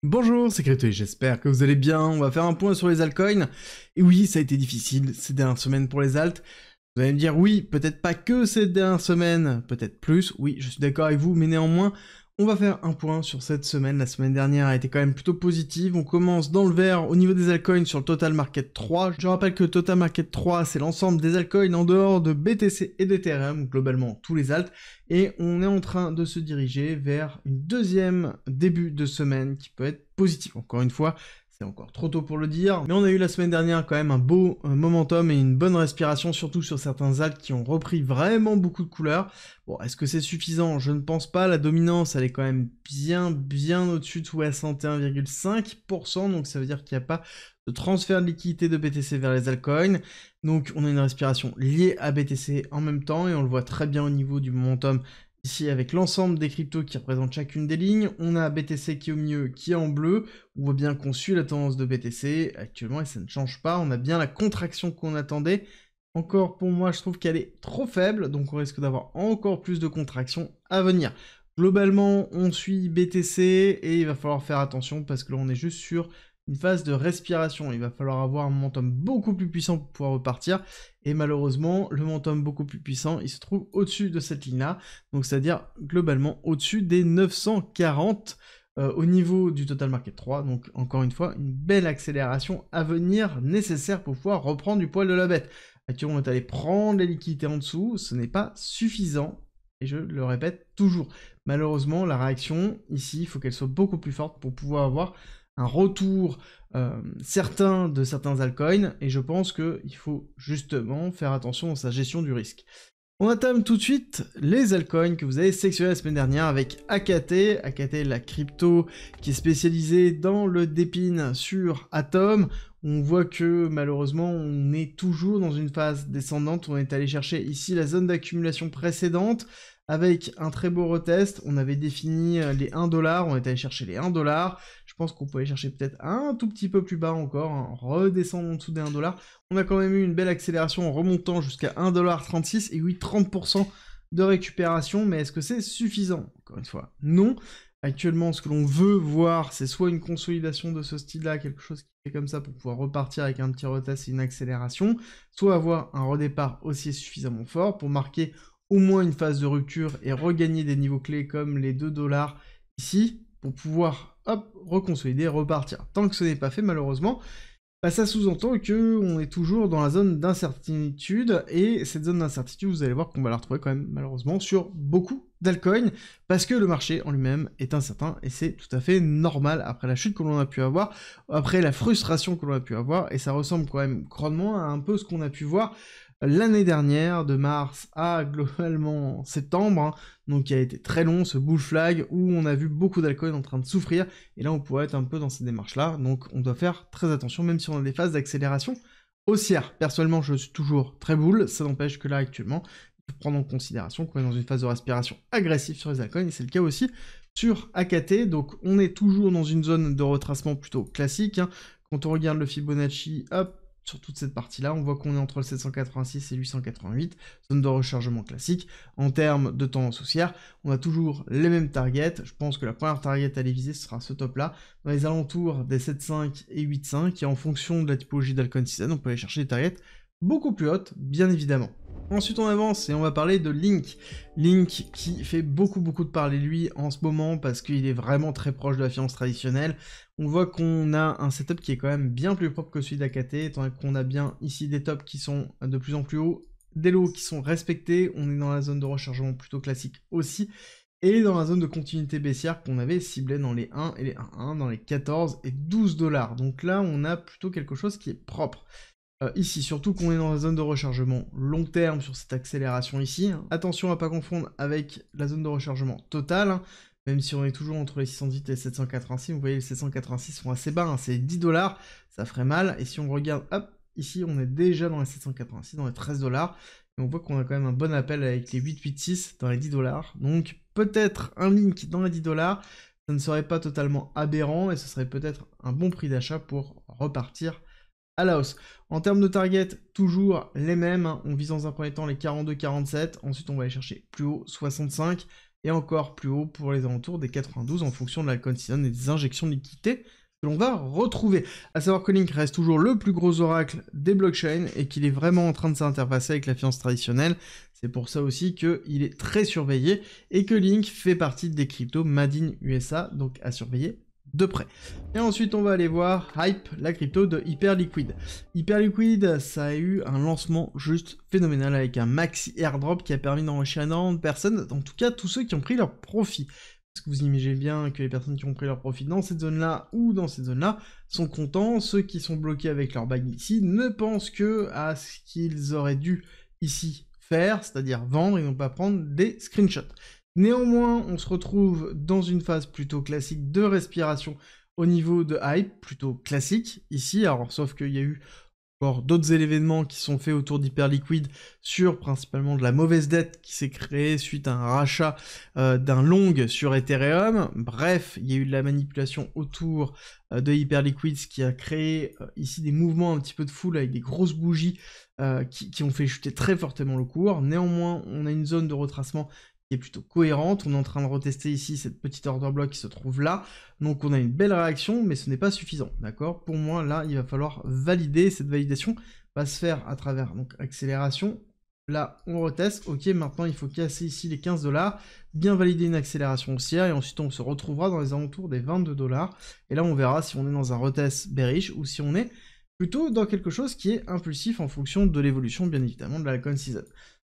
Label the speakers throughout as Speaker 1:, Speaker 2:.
Speaker 1: Bonjour, c'est Crypto et j'espère que vous allez bien. On va faire un point sur les altcoins. Et oui, ça a été difficile ces dernières semaines pour les alts. Vous allez me dire, oui, peut-être pas que ces dernières semaines, peut-être plus. Oui, je suis d'accord avec vous, mais néanmoins, on va faire un point sur cette semaine. La semaine dernière a été quand même plutôt positive. On commence dans le vert au niveau des altcoins sur le Total Market 3. Je rappelle que le Total Market 3, c'est l'ensemble des altcoins en dehors de BTC et d'Ethereum, globalement tous les alts. Et on est en train de se diriger vers une deuxième début de semaine qui peut être positive. Encore une fois, c'est encore trop tôt pour le dire, mais on a eu la semaine dernière quand même un beau momentum et une bonne respiration, surtout sur certains alts qui ont repris vraiment beaucoup de couleurs. Bon, est-ce que c'est suffisant? Je ne pense pas. La dominance, elle est quand même bien au-dessus de 61,5%, donc ça veut dire qu'il n'y a pas de transfert de liquidité de BTC vers les altcoins. Donc on a une respiration liée à BTC en même temps, et on le voit très bien au niveau du momentum ici avec l'ensemble des cryptos qui représentent chacune des lignes. On a BTC qui est au milieu, qui est en bleu. On voit bien qu'on suit la tendance de BTC actuellement et ça ne change pas. On a bien la contraction qu'on attendait. Encore pour moi, je trouve qu'elle est trop faible, donc on risque d'avoir encore plus de contraction à venir. Globalement, on suit BTC et il va falloir faire attention parce que là on est juste sur une phase de respiration. Il va falloir avoir un momentum beaucoup plus puissant pour pouvoir repartir. Et malheureusement, le momentum beaucoup plus puissant, il se trouve au-dessus de cette ligne-là. Donc c'est-à-dire globalement au-dessus des 940 au niveau du Total Market 3. Donc encore une fois, une belle accélération à venir nécessaire pour pouvoir reprendre du poil de la bête. Actuellement, on est allé prendre les liquidités en dessous. Ce n'est pas suffisant. Et je le répète toujours. Malheureusement, la réaction ici, il faut qu'elle soit beaucoup plus forte pour pouvoir avoir un retour certain de certains altcoins, et je pense qu'il faut justement faire attention dans sa gestion du risque. On entame tout de suite les altcoins que vous avez sélectionnés la semaine dernière avec AKT. AKT, la crypto qui est spécialisée dans le dépine sur Atom. On voit que malheureusement on est toujours dans une phase descendante. On est allé chercher ici la zone d'accumulation précédente avec un très beau retest. On avait défini les 1$, on est allé chercher les 1$. Je pense qu'on peut aller chercher peut-être un tout petit peu plus bas encore, hein, redescendre en dessous des 1$. On a quand même eu une belle accélération en remontant jusqu'à 1,36$ et oui, 30% de récupération, mais est-ce que c'est suffisant? Encore une fois, non. Actuellement, ce que l'on veut voir, c'est soit une consolidation de ce style-là, quelque chose qui fait comme ça pour pouvoir repartir avec un petit retest et une accélération, soit avoir un redépart aussi suffisamment fort pour marquer au moins une phase de rupture et regagner des niveaux clés comme les 2$ ici, pour pouvoir, hop, reconsolider, repartir. Tant que ce n'est pas fait, malheureusement, bah, ça sous-entend qu'on est toujours dans la zone d'incertitude, et cette zone d'incertitude, vous allez voir qu'on va la retrouver quand même, malheureusement, sur beaucoup d'altcoins, parce que le marché en lui-même est incertain, et c'est tout à fait normal après la chute que l'on a pu avoir, après la frustration que l'on a pu avoir, et ça ressemble quand même grandement à un peu ce qu'on a pu voir l'année dernière, de mars à globalement septembre, hein, donc qui a été très long, ce bull flag, où on a vu beaucoup d'altcoins en train de souffrir, et là on pourrait être un peu dans ces démarches-là, donc on doit faire très attention, même si on a des phases d'accélération haussière. Personnellement, je suis toujours très bull, ça n'empêche que là, actuellement, il faut prendre en considération qu'on est dans une phase de respiration agressive sur les altcoins, et c'est le cas aussi sur AKT, donc on est toujours dans une zone de retracement plutôt classique, hein. Quand on regarde le Fibonacci, hop, sur toute cette partie-là, on voit qu'on est entre le 786 et 888, zone de rechargement classique. En termes de tendance haussière, on a toujours les mêmes targets. Je pense que la première target à les viser, ce sera ce top-là, dans les alentours des 7,5 et 8,5, et en fonction de la typologie d'altcoin season, on peut aller chercher des targets beaucoup plus hautes, bien évidemment. Ensuite, on avance et on va parler de Link. Link qui fait beaucoup de parler lui en ce moment parce qu'il est vraiment très proche de la finance traditionnelle. On voit qu'on a un setup qui est quand même bien plus propre que celui d'AKT, étant qu'on a bien ici des tops qui sont de plus en plus hauts, des lows qui sont respectés, on est dans la zone de rechargement plutôt classique aussi, et dans la zone de continuité baissière qu'on avait ciblé dans les 1 et les 1,1, dans les 14 et 12$. Donc là, on a plutôt quelque chose qui est propre. Ici, surtout qu'on est dans la zone de rechargement long terme sur cette accélération ici, hein. Attention à ne pas confondre avec la zone de rechargement totale, hein. Même si on est toujours entre les 610 et les 786, vous voyez les 786 sont assez bas, hein, c'est 10$, ça ferait mal, et si on regarde, hop, ici on est déjà dans les 786, dans les 13$, et on voit qu'on a quand même un bon appel avec les 886 dans les 10$, donc peut-être un link dans les 10$, ça ne serait pas totalement aberrant, et ce serait peut-être un bon prix d'achat pour repartir à la hausse. En termes de target, toujours les mêmes, hein. On vise dans un premier temps les 42-47, ensuite on va aller chercher plus haut 65, et encore plus haut pour les alentours des 92 en fonction de l'alcool season et des injections de liquidité que l'on va retrouver. À savoir que Link reste toujours le plus gros oracle des blockchains et qu'il est vraiment en train de s'interfacer avec la finance traditionnelle. C'est pour ça aussi qu'il est très surveillé et que Link fait partie des cryptos Made in USA, donc à surveiller de près. Et ensuite on va aller voir Hype, la crypto de Hyperliquid. Hyperliquid, ça a eu un lancement juste phénoménal avec un maxi airdrop qui a permis d'enrichir énormément de personnes, en tout cas tous ceux qui ont pris leur profit. Parce que vous imaginez bien que les personnes qui ont pris leur profit dans cette zone-là ou dans cette zone-là sont contents, ceux qui sont bloqués avec leur bague ici ne pensent que à ce qu'ils auraient dû ici faire, c'est-à-dire vendre et non pas prendre des screenshots. Néanmoins, on se retrouve dans une phase plutôt classique de respiration au niveau de hype, plutôt classique ici, alors sauf qu'il y a eu encore d'autres événements qui sont faits autour d'Hyperliquid sur principalement de la mauvaise dette qui s'est créée suite à un rachat d'un long sur Ethereum. Bref, il y a eu de la manipulation autour de Hyperliquid, ce qui a créé ici des mouvements un petit peu de foule avec des grosses bougies qui ont fait chuter très fortement le cours. Néanmoins, on a une zone de retracement qui est plutôt cohérente. On est en train de retester ici cette petite order block qui se trouve là. Donc on a une belle réaction, mais ce n'est pas suffisant, d'accord? Pour moi, là, il va falloir valider. Cette validation va se faire à travers donc accélération. Là, on reteste. Ok, maintenant, il faut casser ici les 15 $, bien valider une accélération haussière, et ensuite, on se retrouvera dans les alentours des 22 $. Et là, on verra si on est dans un retest bearish ou si on est plutôt dans quelque chose qui est impulsif en fonction de l'évolution, bien évidemment, de la coin season.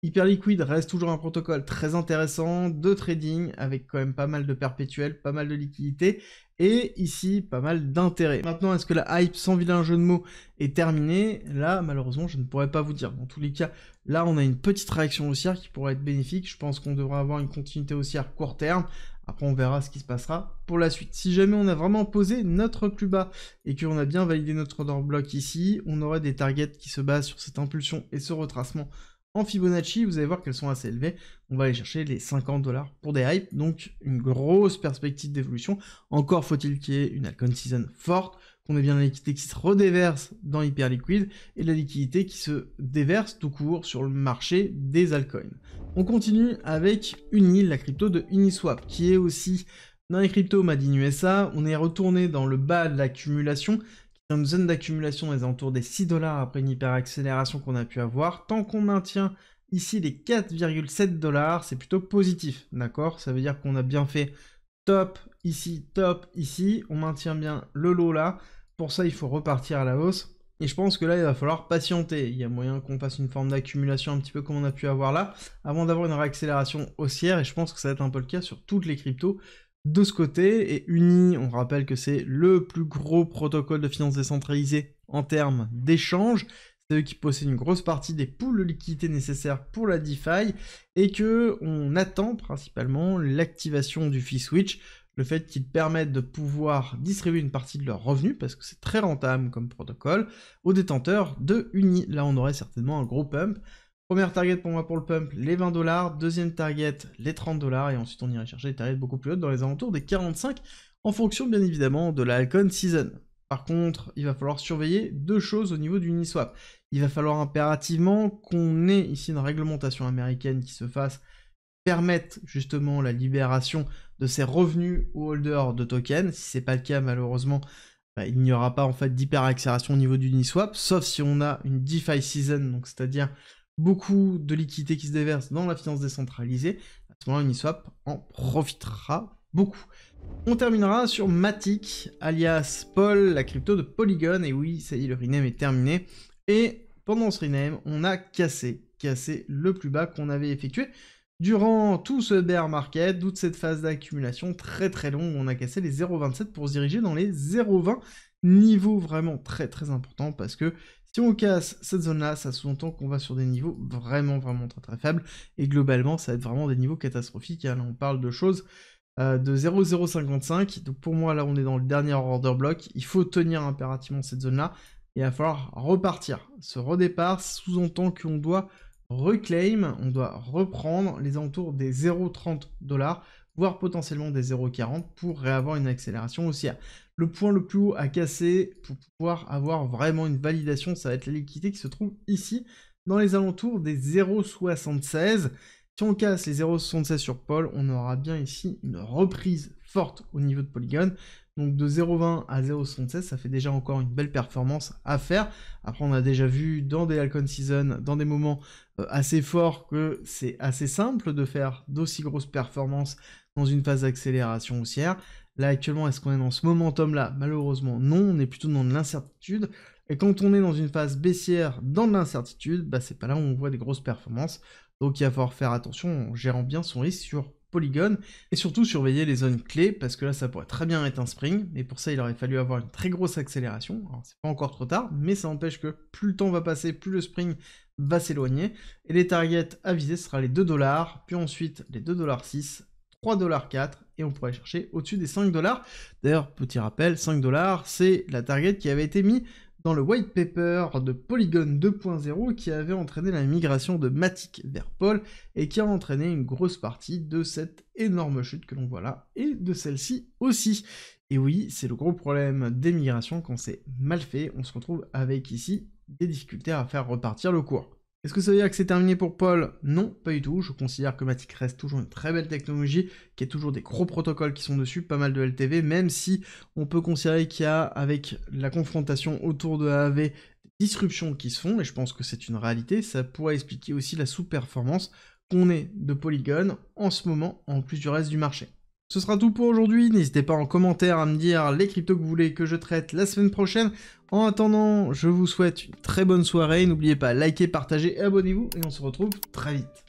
Speaker 1: Hyperliquid reste toujours un protocole très intéressant de trading, avec quand même pas mal de perpétuels, pas mal de liquidités, et ici, pas mal d'intérêt. Maintenant, est-ce que la hype, sans vilain jeu de mots, est terminée? Là, malheureusement, je ne pourrais pas vous dire. Dans tous les cas, là, on a une petite réaction haussière qui pourrait être bénéfique. Je pense qu'on devrait avoir une continuité haussière court terme. Après, on verra ce qui se passera pour la suite. Si jamais on a vraiment posé notre plus bas et qu'on a bien validé notre order block ici, on aurait des targets qui se basent sur cette impulsion et ce retracement en Fibonacci. Vous allez voir qu'elles sont assez élevées. On va aller chercher les 50 $ pour des hypes, donc une grosse perspective d'évolution. Encore faut-il qu'il y ait une altcoin season forte, qu'on ait bien la liquidité qui se redéverse dans Hyperliquid et la liquidité qui se déverse tout court sur le marché des altcoins. On continue avec Uni, la crypto de Uniswap, qui est aussi dans les cryptos Made in USA. On est retourné dans le bas de l'accumulation, une zone d'accumulation des alentours des 6 $ après une hyper-accélération qu'on a pu avoir. Tant qu'on maintient ici les 4,7 $, c'est plutôt positif, d'accord? Ça veut dire qu'on a bien fait top ici, on maintient bien le lot là. Pour ça, il faut repartir à la hausse. Et je pense que là, il va falloir patienter. Il y a moyen qu'on fasse une forme d'accumulation un petit peu comme on a pu avoir là, avant d'avoir une réaccélération haussière, et je pense que ça va être un peu le cas sur toutes les cryptos de ce côté. Et Uni, on rappelle que c'est le plus gros protocole de finance décentralisée en termes d'échange. C'est eux qui possèdent une grosse partie des pools de liquidités nécessaires pour la DeFi, et que on attend principalement l'activation du fee switch, le fait qu'ils permettent de pouvoir distribuer une partie de leurs revenus, parce que c'est très rentable comme protocole, aux détenteurs de Uni. Là, on aurait certainement un gros pump. Première target pour moi pour le pump, les 20 $. Deuxième target, les 30 $. Et ensuite, on irait chercher des targets beaucoup plus hautes dans les alentours des 45, en fonction, bien évidemment, de la altcoin season. Par contre, il va falloir surveiller deux choses au niveau du Uniswap. Il va falloir impérativement qu'on ait ici une réglementation américaine qui se fasse, permettre justement la libération de ces revenus aux holders de tokens. Si c'est pas le cas, malheureusement, il n'y aura pas en fait d'hyper-accélération au niveau du Uniswap, sauf si on a une DeFi season, donc c'est-à-dire beaucoup de liquidités qui se déversent dans la finance décentralisée. À ce moment-là, Uniswap en profitera beaucoup. On terminera sur Matic, alias Paul, la crypto de Polygon. Et oui, ça y est, le rename est terminé. Et pendant ce rename, on a cassé le plus bas qu'on avait effectué durant tout ce bear market, toute cette phase d'accumulation très très longue. On a cassé les 0,27 pour se diriger dans les 0,20, niveau vraiment très très important, parce que si on casse cette zone-là, ça sous-entend qu'on va sur des niveaux vraiment très très faibles, et globalement, ça va être vraiment des niveaux catastrophiques. Là, on parle de choses de 0,055, donc pour moi, là, on est dans le dernier order block. Il faut tenir impérativement cette zone-là, et il va falloir repartir. Ce redépart sous-entend qu'on doit reclaim, on doit reprendre les alentours des 0,30 $, voire potentiellement des 0,40 pour réavoir une accélération haussière. Le point le plus haut à casser pour pouvoir avoir vraiment une validation, ça va être la liquidité qui se trouve ici, dans les alentours des 0,76. Si on casse les 0,76 sur Pol, on aura bien ici une reprise forte au niveau de Polygon. Donc de 0,20 à 0,76, ça fait déjà encore une belle performance à faire. Après, on a déjà vu dans des Alcon Season, dans des moments assez forts, que c'est assez simple de faire d'aussi grosses performances dans une phase d'accélération haussière. Là, actuellement, est-ce qu'on est dans ce momentum-là? Malheureusement, non, on est plutôt dans de l'incertitude. Et quand on est dans une phase baissière, dans de l'incertitude, bah, c'est pas là où on voit des grosses performances. Donc il va falloir faire attention en gérant bien son risque sur Polygon, et surtout surveiller les zones clés, parce que là ça pourrait très bien être un spring, mais pour ça il aurait fallu avoir une très grosse accélération. Alors c'est pas encore trop tard, mais ça empêche que plus le temps va passer, plus le spring va s'éloigner, et les targets à viser ce sera les 2$, puis ensuite les 2,6$, 3,4$, et on pourrait chercher au-dessus des 5$. D'ailleurs, petit rappel, 5$, c'est la target qui avait été mise dans le white paper de Polygon 2.0 qui avait entraîné la migration de Matic vers Pol et qui a entraîné une grosse partie de cette énorme chute que l'on voit là, et de celle-ci aussi. Et oui, c'est le gros problème des migrations, quand c'est mal fait, on se retrouve avec ici des difficultés à faire repartir le cours. Est-ce que ça veut dire que c'est terminé pour Pol? Non, pas du tout. Je considère que Matic reste toujours une très belle technologie, qu'il y a toujours des gros protocoles qui sont dessus, pas mal de LTV, même si on peut considérer qu'il y a, avec la confrontation autour de AAV, des disruptions qui se font, et je pense que c'est une réalité. Ça pourrait expliquer aussi la sous-performance qu'on est de Polygon en ce moment, en plus du reste du marché. Ce sera tout pour aujourd'hui, n'hésitez pas en commentaire à me dire les cryptos que vous voulez que je traite la semaine prochaine. En attendant, je vous souhaite une très bonne soirée, n'oubliez pas, likez, partagez et abonnez-vous, et on se retrouve très vite.